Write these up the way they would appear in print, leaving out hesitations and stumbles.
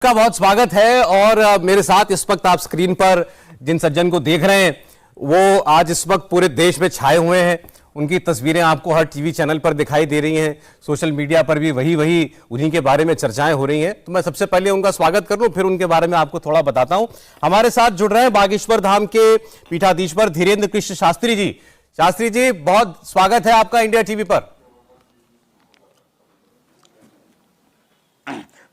का बहुत स्वागत है। और मेरे साथ इस वक्त आप स्क्रीन पर जिन सज्जन को देख रहे हैं वो आज इस वक्त पूरे देश में छाए हुए हैं। उनकी तस्वीरें आपको हर टीवी चैनल पर दिखाई दे रही हैं, सोशल मीडिया पर भी वही उन्हीं के बारे में चर्चाएं हो रही हैं। तो मैं सबसे पहले उनका स्वागत कर लूं, फिर उनके बारे में आपको थोड़ा बताता हूं। हमारे साथ जुड़ रहे हैं बागेश्वर धाम के पीठाधीश्वर धीरेन्द्र कृष्ण शास्त्री जी। शास्त्री जी, बहुत स्वागत है आपका इंडिया टीवी पर।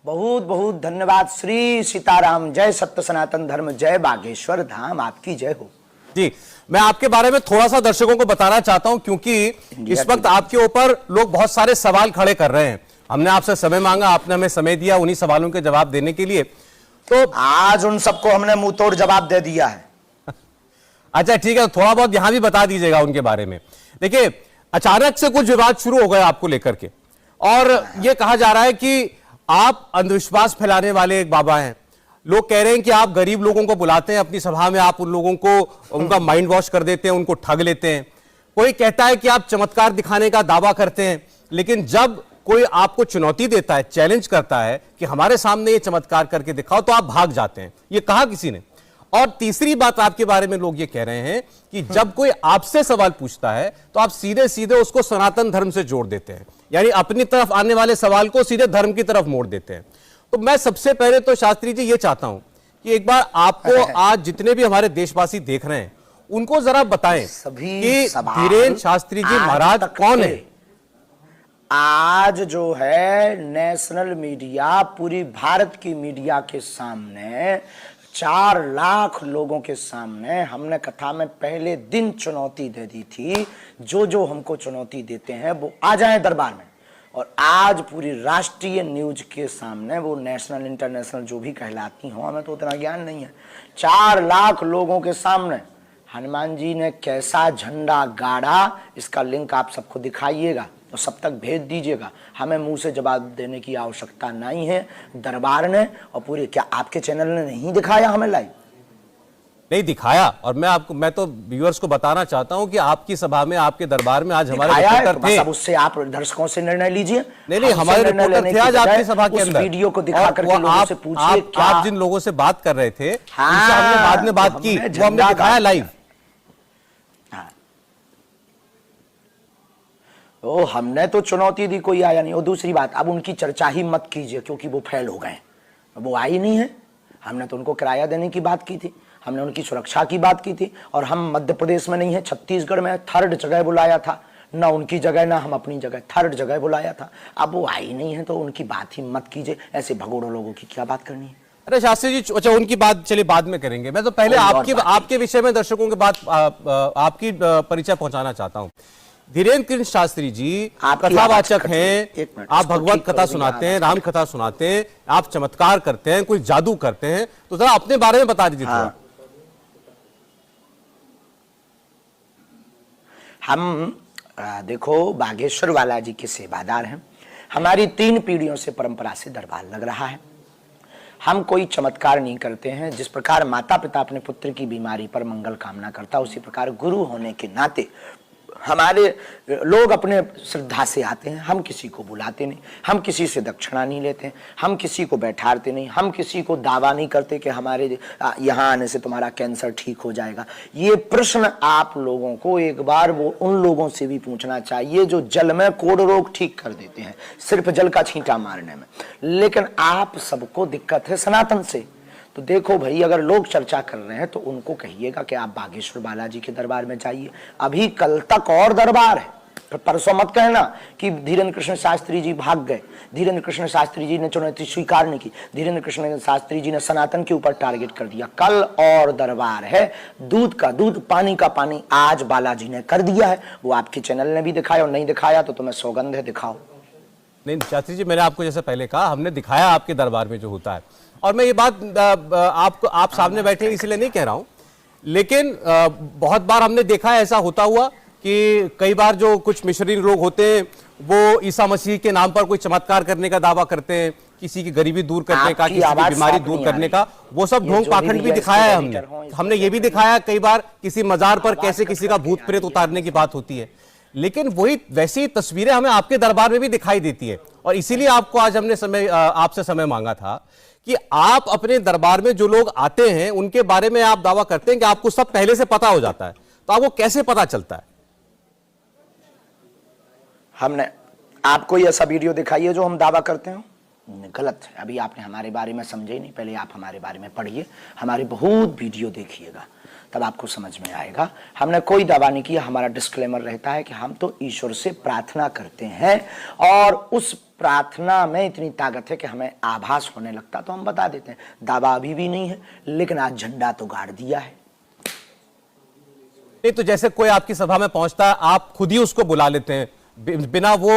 बहुत बहुत धन्यवाद। श्री सीताराम, जय सत्य सनातन धर्म, जय बागेश्वर धाम, आपकी जय हो जी। मैं आपके बारे में थोड़ा सा दर्शकों को बताना चाहता हूं, क्योंकि इस वक्त आपके ऊपर लोग बहुत सारे सवाल खड़े कर रहे हैं। हमने आपसे समय मांगा, आपने हमें समय दिया उन्हीं सवालों के जवाब देने के लिए, तो आज उन सबको हमने मुंह तोड़ जवाब दे दिया है। अच्छा ठीक है, थोड़ा बहुत यहां भी बता दीजिएगा उनके बारे में। देखिए, अचानक से कुछ विवाद शुरू हो गए आपको लेकर के, और यह कहा जा रहा है कि आप अंधविश्वास फैलाने वाले एक बाबा हैं। लोग कह रहे हैं कि आप गरीब लोगों को बुलाते हैं अपनी सभा में, आप उन लोगों को उनका माइंड वॉश कर देते हैं, उनको ठग लेते हैं। कोई कहता है कि आप चमत्कार दिखाने का दावा करते हैं, लेकिन जब कोई आपको चुनौती देता है, चैलेंज करता है कि हमारे सामने ये चमत्कार करके दिखाओ, तो आप भाग जाते हैं। ये कहा किसी ने। और तीसरी बात आपके बारे में लोग ये कह रहे हैं कि जब कोई आपसे सवाल पूछता है तो आप सीधे सीधे उसको सनातन धर्म से जोड़ देते हैं, यानी अपनी तरफ आने वाले सवाल को सीधे धर्म की तरफ मोड़ देते हैं। तो मैं सबसे पहले तो शास्त्री जी ये चाहता हूं कि एक बार आपको आज जितने भी हमारे देशवासी देख रहे हैं उनको जरा बताएं कि धीरेन्द्र शास्त्री जी महाराज कौन है। आज जो है नेशनल मीडिया, पूरी भारत की मीडिया के सामने, 4 लाख लोगों के सामने हमने कथा में पहले दिन चुनौती दे दी थी। जो हमको चुनौती देते हैं वो आ जाएं दरबार में। और आज पूरी राष्ट्रीय न्यूज के सामने, वो नेशनल इंटरनेशनल जो भी कहलाती हो, हमें तो उतना ज्ञान नहीं है, 4 लाख लोगों के सामने हनुमान जी ने कैसा झंडा गाड़ा, इसका लिंक आप सबको दिखाइएगा और सब तक भेज दीजिएगा। हमें मुंह से जवाब देने की आवश्यकता नहीं है। दरबार ने और पूरे, क्या आपके चैनल ने नहीं दिखाया हमें लाइव? नहीं दिखाया। और मैं तो व्यूअर्स को बताना चाहता हूं कि आपकी सभा में, आपके दरबार में आज हमारे रिपोर्टर थे। अब उससे आप दर्शकों से निर्णय लीजिए। नहीं, हमारे रिपोर्टर थे आज आपकी सभा के अंदर। वीडियो को दिखा करके लोगों से पूछिए, आप जिन लोगों से बात कर रहे थे उनसे हमने बाद में बात की, वो हमने दिखाया लाइव। ओ, हमने तो चुनौती दी, कोई आया नहीं। और दूसरी बात, अब उनकी चर्चा ही मत कीजिए, क्योंकि वो फेल हो गए, वो आई नहीं है। हमने तो उनको किराया देने की बात की थी, हमने उनकी सुरक्षा की बात की थी। और हम मध्य प्रदेश में नहीं है, छत्तीसगढ़ में 3rd जगह बुलाया था, ना उनकी जगह ना हम अपनी जगह, 3rd जगह बुलाया था। अब वो आई नहीं है तो उनकी बात ही मत कीजिए। ऐसे भगोड़ों लोगों की क्या बात करनी है? अरे शास्त्री जी, अच्छा उनकी बात चलिए बाद में करेंगे। मैं तो पहले आपके विषय में दर्शकों के बात आपकी परिचय पहुंचाना चाहता हूं। धीरेन्द्र कृष्ण शास्त्री जी कथावाचक हैं, आप भगवत कथा सुनाते हैं, राम कथा सुनाते हैं, आप चमत्कार करते हैं, कोई जादू करते हैं, तो जरा अपने बारे में बता दीजिए थोड़ा। हम देखो, बागेश्वर वाला जी के सेवादार हैं। हमारी 3 पीढ़ियों से परंपरा से दरबार लग रहा है। हम कोई चमत्कार नहीं करते हैं। जिस प्रकार माता पिता अपने पुत्र की बीमारी पर मंगल कामना करता, उसी प्रकार गुरु होने के नाते हमारे लोग अपने श्रद्धा से आते हैं। हम किसी को बुलाते नहीं, हम किसी से दक्षिणा नहीं लेते, हम किसी को बैठाते नहीं, हम किसी को दावा नहीं करते कि हमारे यहाँ आने से तुम्हारा कैंसर ठीक हो जाएगा। ये प्रश्न आप लोगों को एक बार वो उन लोगों से भी पूछना चाहिए जो जल में कोढ़ रोग ठीक कर देते हैं, सिर्फ जल का छींटा मारने में। लेकिन आप सबको दिक्कत है सनातन से। तो देखो भाई, अगर लोग चर्चा कर रहे हैं तो उनको कहिएगा कि आप बागेश्वर बालाजी के दरबार में जाइए। अभी कल तक और दरबार है। परसों मत कहना कि धीरेन्द्र कृष्ण शास्त्री जी भाग गए, धीरेन्द्र कृष्ण शास्त्री जी ने चुनौती स्वीकार नहीं की, धीरेन्द्र कृष्ण शास्त्री जी ने सनातन के ऊपर टारगेट कर दिया। कल और दरबार है। दूध का दूध, पानी का पानी आज बालाजी ने कर दिया है। वो आपके चैनल ने भी दिखाया, और नहीं दिखाया तो तुम्हें सौगंध है, दिखाओ। नहीं शास्त्री जी, मैंने आपको जैसे पहले कहा, हमने दिखाया आपके दरबार में जो होता है। और मैं ये बात आप सामने बैठे इसलिए नहीं कह रहा हूं, लेकिन बहुत बार हमने देखा है ऐसा होता हुआ कि कई बार जो कुछ मिशनरी लोग होते हैं वो ईसा मसीह के नाम पर कोई चमत्कार करने का दावा करते हैं, किसी की गरीबी दूर करने का, किसी की बीमारी दूर करने का, वो सब ढोंग पाखंड भी दिखाया है हमने ये भी दिखाया कई बार किसी मजार पर कैसे किसी का भूत प्रेत उतारने की बात होती है। लेकिन वही वैसी तस्वीरें हमें आपके दरबार में भी दिखाई देती है। और इसीलिए आपको आज हमने आपसे समय मांगा था कि आप अपने दरबार में जो लोग आते हैं उनके बारे में आप दावा करते हैं कि आपको सब पहले से पता हो जाता है, तो आपको कैसे पता चलता है? हमने आपको ऐसा वीडियो दिखाई है जो हम दावा करते हैं? गलत है। अभी आपने हमारे बारे में समझे ही नहीं, पहले आप हमारे बारे में पढ़िए, हमारे बहुत वीडियो देखिएगा, तब आपको समझ में आएगा। हमने कोई दावा नहीं किया। हमारा डिस्क्लेमर रहता है कि हम तो ईश्वर से प्रार्थना करते हैं और उस प्रार्थना में इतनी ताकत है कि हमें आभास होने लगता तो हम बता देते हैं। दावा अभी भी नहीं है, लेकिन आज झंडा तो गाड़ दिया है। नहीं तो जैसे कोई आपकी सभा में पहुंचता है, आप खुद ही उसको बुला लेते हैं, बिना वो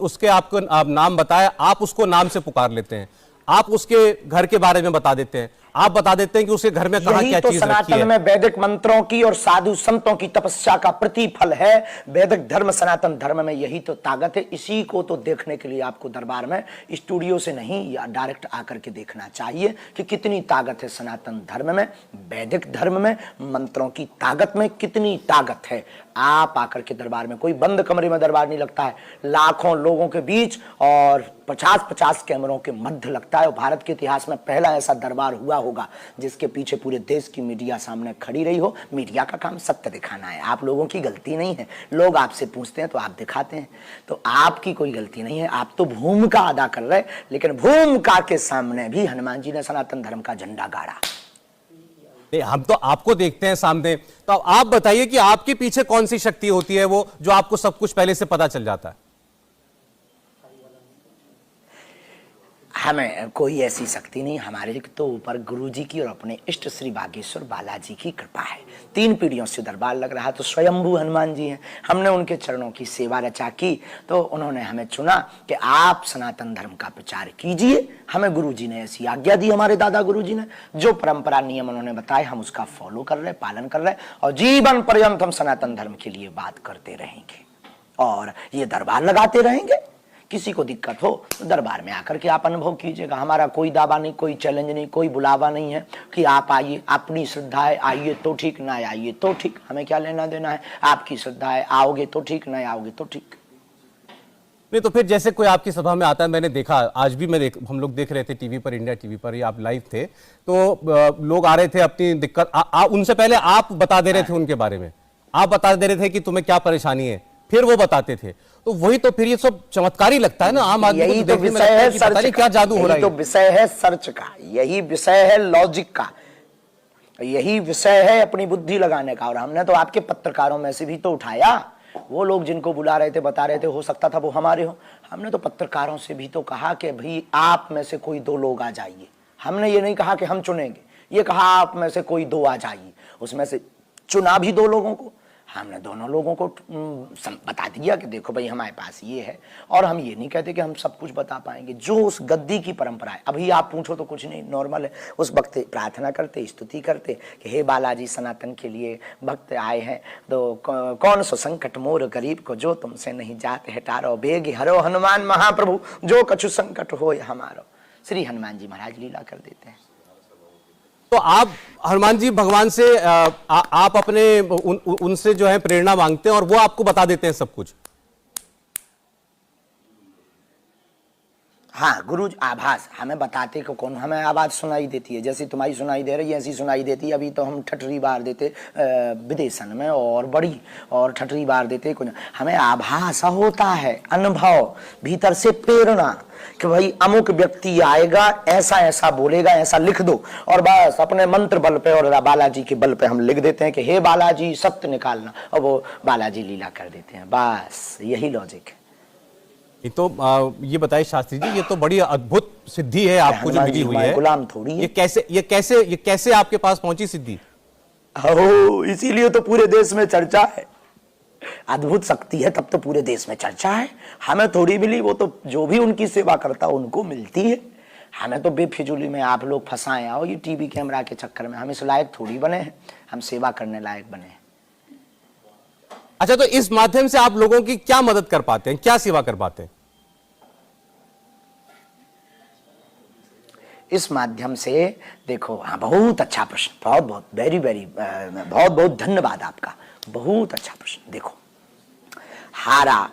उसके आपको आप नाम बताए, आप उसको नाम से पुकार लेते हैं, आप उसके घर के बारे में बता देते हैं, आप बता देते हैं कि उसके घर में कहां क्या तो चीज रखी है। सनातन में वैदिक मंत्रों की और साधु संतों की तपस्या का प्रतिफल है। वैदिक धर्म, सनातन धर्म में यही तो ताकत है। इसी को तो देखने के लिए आपको दरबार में स्टूडियो से नहीं या डायरेक्ट आकर के देखना चाहिए कि कितनी ताकत है सनातन धर्म में, वैदिक धर्म में, मंत्रों की ताकत में कितनी ताकत है। आप आकर के दरबार में, कोई बंद कमरे में दरबार नहीं लगता है, लाखों लोगों के बीच और 50-50 कैमरों के मध्य लगता है। भारत के इतिहास में पहला ऐसा दरबार हुआ होगा जिसके पीछे पूरे देश की मीडिया सामने खड़ी रही हो। मीडिया का काम सत्य दिखाना है, आप लोगों की गलती नहीं है। लोग आपसे पूछते हैं तो आप दिखाते हैं, तो आपकी कोई गलती नहीं है। आप तो भूमिका अदा कर रहे, लेकिन भूमिका के सामने भी हनुमान जी ने सनातन धर्म का झंडा गाड़ा। हम तो आपको देखते हैं सामने, तो आप बताइए कि आपके पीछे कौन सी शक्ति होती है वो जो आपको सब कुछ पहले से पता चल जाता है? हमें कोई ऐसी शक्ति नहीं, हमारे तो ऊपर गुरु जी की और अपने इष्ट श्री बागेश्वर बालाजी की कृपा है। 3 पीढ़ियों से दरबार लग रहा, तो स्वयंभू हनुमान जी हैं। हमने उनके चरणों की सेवा रचा की, तो उन्होंने हमें चुना कि आप सनातन धर्म का प्रचार कीजिए। हमें गुरु जी ने ऐसी आज्ञा दी, हमारे दादा गुरु जी ने जो परंपरा नियम उन्होंने बताए, हम उसका फॉलो कर रहे, पालन कर रहे, और जीवन पर्यंत हम सनातन धर्म के लिए बात करते रहेंगे और ये दरबार लगाते रहेंगे। किसी को दिक्कत हो तो दरबार में आकर के आप अनुभव कीजिएगा। हमारा कोई दावा नहीं, कोई चैलेंज नहीं, कोई बुलावा नहीं है कि आप आइए, अपनी श्रद्धा है, आइए तो ठीक, ना आइए तो ठीक, हमें क्या लेना देना है। आपकी श्रद्धा है, आओगे तो ठीक, ना आओगे तो ठीक। नहीं तो फिर जैसे कोई आपकी सभा में आता है, मैंने देखा, आज भी हम लोग देख रहे थे टीवी पर, इंडिया टीवी पर, या आप लाइव थे, तो लोग आ रहे थे अपनी दिक्कत, उनसे पहले आप बता दे रहे थे उनके बारे में, आप बता दे रहे थे कि तुम्हें क्या परेशानी है, फिर वो बताते थे। तो वही तो फिर ये सब चमत्कारी लगता है ना आम आदमी को। यही तो विषय है सर्च का, क्या जादू हो रहा है। तो विषय है सर्च का, यही विषय है लॉजिक का, यही विषय है अपनी बुद्धि लगाने का। और हमने तो आपके पत्रकारों में से भी तो उठाया, वो लोग जिनको बुला रहे थे, बता रहे थे, हो सकता था वो हमारे हो। हमने तो पत्रकारों से भी तो कहा कि भाई आप में से कोई 2 लोग आ जाइए। हमने ये नहीं कहा कि हम चुनेंगे, ये कहा आप में से कोई 2 आ जाइए। उसमें से चुना भी 2 लोगों को। हमने दोनों लोगों को बता दिया कि देखो भाई हमारे पास ये है, और हम ये नहीं कहते कि हम सब कुछ बता पाएंगे। जो उस गद्दी की परंपरा है, अभी आप पूछो तो कुछ नहीं, नॉर्मल है। उस वक्त प्रार्थना करते, स्तुति करते कि हे बालाजी, सनातन के लिए भक्त आए हैं, तो कौन सो संकट मोर गरीब को, जो तुमसे नहीं जाते हटारो, बेग हरो हनुमान महाप्रभु, जो कछु संकट हो हमारो। श्री हनुमान जी महाराज लीला कर देते हैं। तो आप हनुमान जी भगवान से आप अपने उनसे जो है प्रेरणा मांगते हैं और वो आपको बता देते हैं सब कुछ? हाँ, गुरु आभास हमें बताते को कौन, हमें आवाज सुनाई देती है, जैसी तुम्हारी सुनाई दे रही है ऐसी सुनाई देती है। अभी तो हम ठटरी बार देते विदेशन में, और बड़ी और ठटरी बार देते कुछ, हमें आभास होता है, अनुभव, भीतर से प्रेरणा कि भाई अमुक व्यक्ति आएगा, ऐसा ऐसा बोलेगा, ऐसा लिख दो, और बस अपने मंत्र बल पे और बालाजी के बल पे हम लिख देते हैं कि हे बालाजी सत्य निकालना, और वो बालाजी लीला कर देते हैं। बस यही लॉजिक है। ये तो ये बताइए शास्त्री जी, ये तो बड़ी अद्भुत सिद्धि है आपको जो मिली हुई है। गुलाम थोड़ी है। ये कैसे आपके पास पहुंची सिद्धि? इसीलिए तो पूरे देश में चर्चा है। अद्भुत शक्ति है तब तो पूरे देश में चर्चा है। हमें थोड़ी मिली, वो तो जो भी उनकी सेवा करता उनको मिलती है। हमें तो बेफिजूली में आप लोग फंसाए आओ ये टीवी कैमरा के चक्कर में। हम इस लायक थोड़ी बने हैं, हम सेवा करने लायक बने हैं। अच्छा, तो इस माध्यम से आप लोगों की क्या मदद कर पाते हैं, क्या सेवा कर पाते हैं? इस माध्यम से देखो, हाँ बहुत अच्छा प्रश्न, बहुत बहुत वेरी वेरी बहुत बहुत धन्यवाद आपका, बहुत अच्छा प्रश्न। देखो, हारा,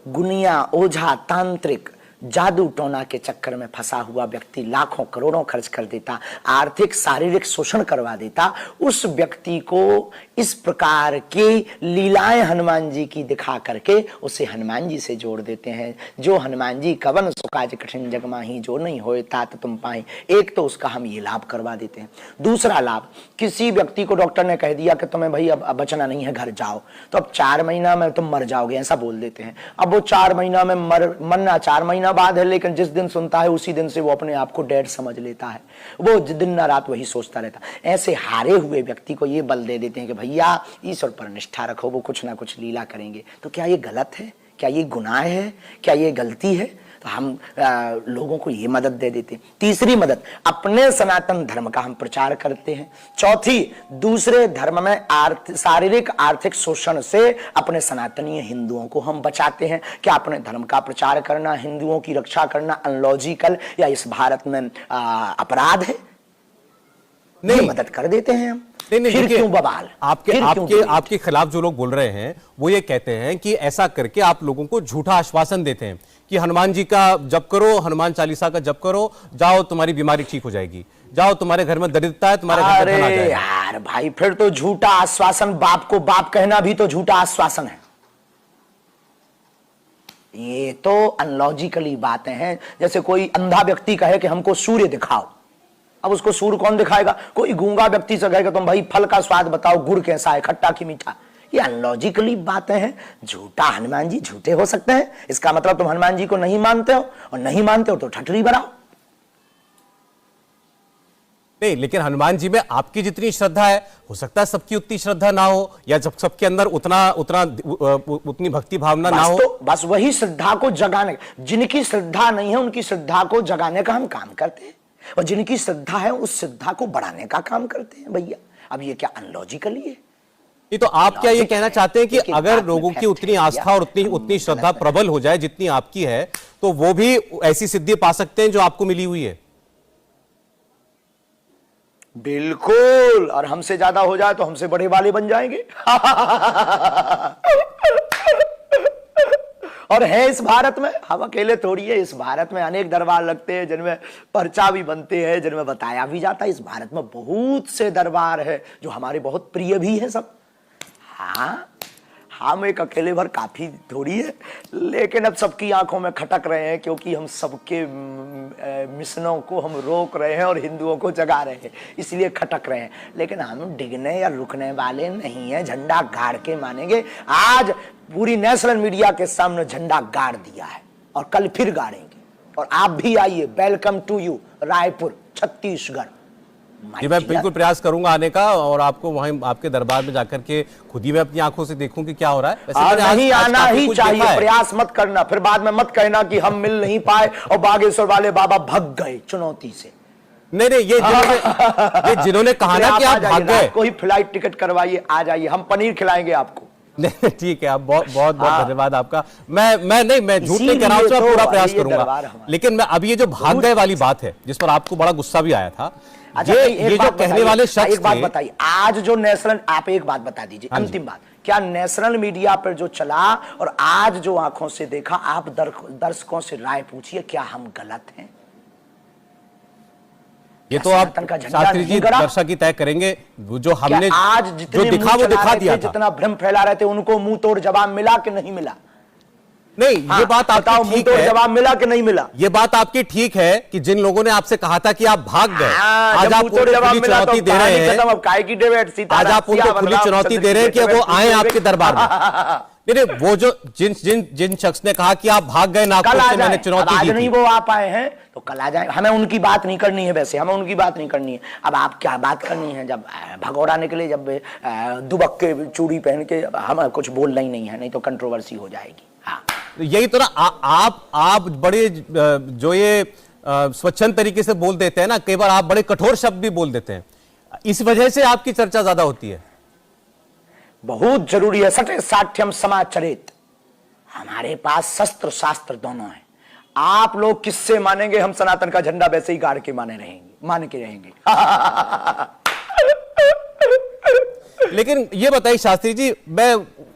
गुनिया, ओझा, तांत्रिक, जादू टोना के चक्कर में फंसा हुआ व्यक्ति लाखों करोड़ों खर्च कर देता, आर्थिक शारीरिक शोषण करवा देता, उस व्यक्ति को इस प्रकार की लीलाएं हनुमान जी की दिखा करके उसे हनुमान जी से जोड़ देते हैं। जो हनुमान जी कवन सुकाज कठिन जग माही, जो नहीं होए तात तुम पाए। एक तो उसका हम ये लाभ करवा देते हैं। दूसरा लाभ, किसी व्यक्ति को डॉक्टर ने कह दिया कि तुम्हें भाई अब बचना नहीं है, घर जाओ, तो अब 4 महीना में तुम मर जाओगे, ऐसा बोल देते हैं। अब वो 4 महीना में मरना 4 महीना बाद है, लेकिन जिस दिन सुनता है उसी दिन से वो अपने आप को डेड समझ लेता है। वो दिन ना रात वही सोचता रहता। ऐसे हारे हुए व्यक्ति को ये बल दे देते हैं कि भैया ईश्वर पर निष्ठा रखो, वो कुछ ना कुछ लीला करेंगे। तो क्या ये गलत है? क्या ये गुनाह है? क्या ये गलती है? तो हम लोगों को ये मदद दे देते हैं। तीसरी मदद, अपने सनातन धर्म का हम प्रचार करते हैं। चौथी, दूसरे धर्म में शारीरिक आर्थिक शोषण से अपने सनातनीय हिंदुओं को हम बचाते हैं। क्या अपने धर्म का प्रचार करना, हिंदुओं की रक्षा करना अनलॉजिकल या इस भारत में अपराध है? नहीं, मदद कर देते हैं हम। नहीं, फिर क्यों बवाल? आपके खिलाफ जो लोग बोल रहे हैं वो ये कहते हैं कि ऐसा करके आप लोगों को झूठा आश्वासन देते हैं कि हनुमान जी का जप करो, हनुमान चालीसा का जप करो, जाओ तुम्हारी बीमारी ठीक हो जाएगी, जाओ तुम्हारे घर में दरिद्रता है, तुम्हारे घर में धन आ जाएगा। यार भाई, फिर तो झूठा आश्वासन, बाप को बाप कहना भी तो झूठा आश्वासन है। ये तो अनलॉजिकली बातें हैं। जैसे कोई अंधा व्यक्ति कहे कि हमको सूर्य दिखाओ, अब उसको सूर्य कौन दिखाएगा? कोई गूंगा व्यक्ति से कहेगा तुम भाई फल का स्वाद बताओ, गुड़ कैसा है, खट्टा कि मीठा। ये अनलॉजिकली बातें हैं। झूठा हनुमान जी झूठे हो सकते हैं, इसका मतलब तुम हनुमान जी को नहीं मानते हो, और नहीं मानते हो तो ठठरी बनाओ। नहीं, लेकिन हनुमान जी में आपकी जितनी श्रद्धा है, हो सकता है सबकी उतनी श्रद्धा ना हो, या जब सबके अंदर उतनी भक्ति भावना ना हो। तो बस वही श्रद्धा को जगाने, जिनकी श्रद्धा नहीं है उनकी श्रद्धा को जगाने का हम काम करते हैं, और जिनकी श्रद्धा है उस श्रद्धा को बढ़ाने का काम करते हैं। भैया अब ये क्या अनलॉजिकली है? ये तो आप क्या ये कहना चाहते हैं कि अगर लोगों की उतनी आस्था और उतनी श्रद्धा प्रबल हो जाए जितनी आपकी है, तो वो भी ऐसी सिद्धि पा सकते हैं जो आपको मिली हुई है? बिल्कुल, और हमसे ज्यादा हो जाए तो हमसे बड़े वाले बन जाएंगे। और है इस भारत में, हम अकेले थोड़ी है। इस भारत में अनेक दरबार लगते हैं जिनमें पर्चा भी बनते हैं, जिनमें बताया भी जाता है। इस भारत में बहुत से दरबार है जो हमारे बहुत प्रिय भी है सब। हाँ, हम एक अकेले भर काफी थोड़ी है, लेकिन अब सबकी आंखों में खटक रहे हैं, क्योंकि हम सबके मिशनों को हम रोक रहे हैं और हिंदुओं को जगा रहे हैं, इसलिए खटक रहे हैं। लेकिन हम डिगने या रुकने वाले नहीं हैं, झंडा गाड़ के मानेंगे। आज पूरी नेशनल मीडिया के सामने झंडा गाड़ दिया है और कल फिर गाड़ेंगे। और आप भी आइए, welcome to you Raipur, Chhattisgarh. जी, मैं बिल्कुल प्रयास करूंगा आने का, और आपको वहीं आपके दरबार में जाकर के खुद ही मैं अपनी आंखों से देखूं कि क्या हो रहा है। नहीं, आना ही चाहिए, प्रयास मत करना, फिर बाद में मत कहना कि हम मिल नहीं पाए और बागेश्वर वाले बाबा भग गए चुनौती से। नहीं, ये जिन्होंने कहा ना कि आप भाग गए, कोई फ्लाइट टिकट करवाइए, आ जाइए, हम पनीर खिलाएंगे आपको। नहीं, ठीक है, आप बहुत धन्यवाद आपका। मैं झूठ नहीं कह रहा हूं, पूरा प्रयास करूंगा। लेकिन मैं अब ये जो भाग गए वाली बात है, जिस पर आपको बड़ा गुस्सा भी आया था, ये जो कहने वाले शख्स, एक बात बताइए, आज जो नेशनल, आप एक बात बता दीजिए, अंतिम बात, क्या नेशनल मीडिया पर जो चला और आज जो आंखों से देखा, आप दर्शकों से राय पूछिए, क्या हम गलत हैं? ये तो आप शास्त्री जी दर्शक ही तय करेंगे। जो हमने आज जो दिखा वो दिखा दिया था। जितना भ्रम फैला रहे थे, उनको मुंह तोड़ जवाब मिला कि नहीं मिला? नहीं, ये बात आपकी ठीक है। जवाब मिला कि नहीं मिला? ये बात आपकी ठीक है कि जिन लोगों ने आपसे कहा था कि आप भाग गए, आज आप उनको खुली चुनौती दे रहे हैं। आज आप उनको खुली चुनौती दे रहे हैं कि वो आए आपके दरबार में। नहीं, वो जो जिन शख्स ने कहा कि आप भाग गए, ना मैंने चुनौती दी थी, नहीं वो आप आए हैं तो कल आ जाए। हमें उनकी बात नहीं करनी है, वैसे हमें उनकी बात नहीं करनी है। अब आप क्या बात करनी है? जब भगोड़ा निकले, जब दुबक के चूड़ी पहन के, हमें कुछ बोलना ही नहीं है, नहीं तो कंट्रोवर्सी हो जाएगी। हाँ, यही तो ना, आप बड़े जो ये स्वच्छंद तरीके से बोल देते हैं ना, कई बार आप बड़े कठोर शब्द भी बोल देते हैं, इस वजह से आपकी चर्चा ज्यादा होती है। बहुत जरूरी है, सत्य साठ्यम समाचरित। हमारे पास शस्त्र शास्त्र दोनों है। आप लोग किससे मानेंगे? हम सनातन का झंडा वैसे ही गाड़ के मान के रहेंगे। लेकिन ये बताइए शास्त्री जी, मैं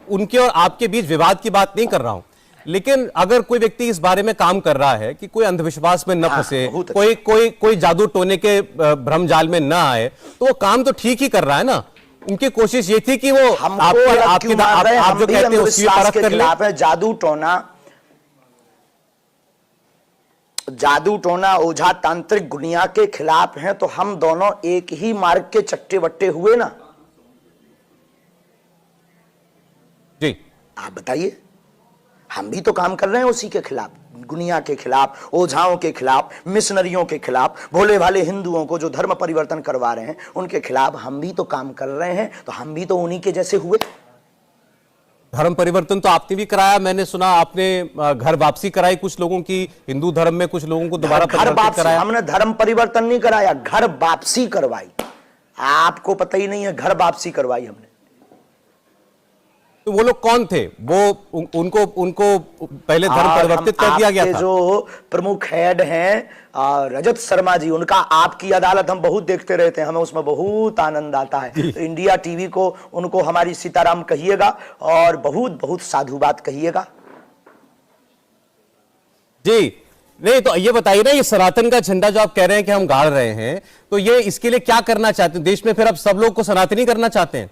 उनके और आपके बीच विवाद की बात नहीं कर रहा हूं, लेकिन अगर कोई व्यक्ति इस बारे में काम कर रहा है कि कोई अंधविश्वास में न फंसे, बहुत अच्छा। कोई कोई कोई जादू टोने के भ्रम जाल में न आए, तो वो काम तो ठीक ही कर रहा है ना। उनकी कोशिश ये थी कि वो आप जो कहते हैं उसकी परख कर ले। खिलाफ है जादू टोना ओझा तांत्रिक दुनिया के खिलाफ हैं, तो हम दोनों एक ही मार्ग के चट्टे बट्टे हुए ना। जी आप बताइए, हम भी तो काम कर रहे हैं उसी के खिलाफ, दुनिया के खिलाफ, ओझाओं के खिलाफ, मिशनरियों के खिलाफ, भोले भाले हिंदुओं को जो धर्म परिवर्तन करवा रहे हैं उनके खिलाफ हम भी तो काम कर रहे हैं। तो हम भी तो उन्हीं के जैसे हुए। धर्म परिवर्तन तो आपने भी कराया, मैंने सुना आपने घर वापसी कराई कुछ लोगों की, हिंदू धर्म में कुछ लोगों को दोबारा परिवर्तित कराया। हमने धर्म परिवर्तन नहीं कराया, घर वापसी करवाई। आपको पता ही नहीं है, घर वापसी करवाई हमने। तो वो लोग कौन थे? वो उनको पहले धर्म परिवर्तित कर दिया गया था। जो प्रमुख हेड हैं रजत शर्मा जी, उनका आपकी अदालत हम बहुत देखते रहते हैं, हमें उसमें बहुत आनंद आता है। तो इंडिया टीवी को उनको हमारी सीताराम कहिएगा और बहुत बहुत साधुवाद कहिएगा। जी नहीं, तो ये बताइए ना, ये सनातन का झंडा जो आप कह रहे हैं कि हम गाड़ रहे हैं, तो ये इसके लिए क्या करना चाहते हैं देश में? फिर अब सब लोग को सनातनी करना चाहते हैं?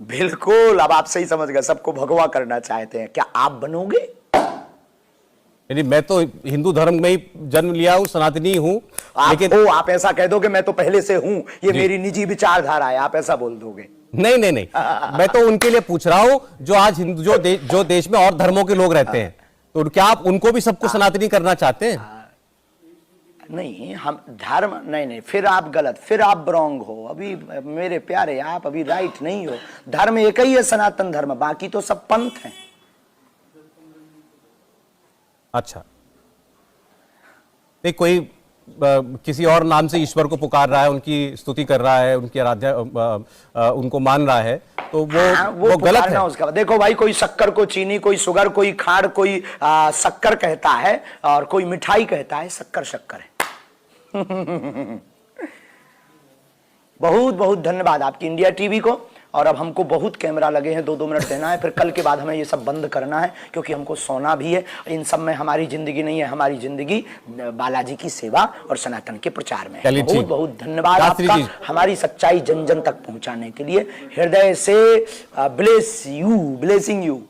बिल्कुल, अब आप सही समझ गए, सबको भगवा करना चाहते हैं। क्या आप बनोगे? यानी मैं तो हिंदू धर्म में ही जन्म लिया हूं, सनातनी हूं, लेकिन आप ऐसा कह दोगे मैं तो पहले से हूं, ये मेरी निजी विचारधारा है, आप ऐसा बोल दोगे? नहीं नहीं नहीं, मैं तो उनके लिए पूछ रहा हूं जो आज हिंदू जो देश में और धर्मों के लोग रहते हैं, तो क्या आप उनको भी सबको सनातनी करना चाहते हैं? नहीं, हम धर्म नहीं, फिर आप गलत, फिर आप रॉन्ग हो। अभी मेरे प्यारे, आप अभी राइट नहीं हो। धर्म एक ही है, सनातन धर्म, बाकी तो सब पंथ हैं। अच्छा, नहीं कोई किसी और नाम से ईश्वर को पुकार रहा है, उनकी स्तुति कर रहा है, उनकी आराध्या उनको मान रहा है, तो वो गलत है। उसका देखो भाई, कोई शक्कर को चीनी, कोई शुगर, कोई खाड़, कोई शक्कर कहता है और कोई मिठाई कहता है। शक्कर शक्कर है। बहुत बहुत धन्यवाद आपकी इंडिया टीवी को। और अब हमको बहुत कैमरा लगे हैं, 2-2 मिनट देना है, फिर कल के बाद हमें ये सब बंद करना है, क्योंकि हमको सोना भी है। इन सब में हमारी जिंदगी नहीं है, हमारी जिंदगी बालाजी की सेवा और सनातन के प्रचार में है। बहुत बहुत धन्यवाद आपका, हमारी सच्चाई जन जन तक पहुंचाने के लिए। हृदय से ब्लेसिंग यू।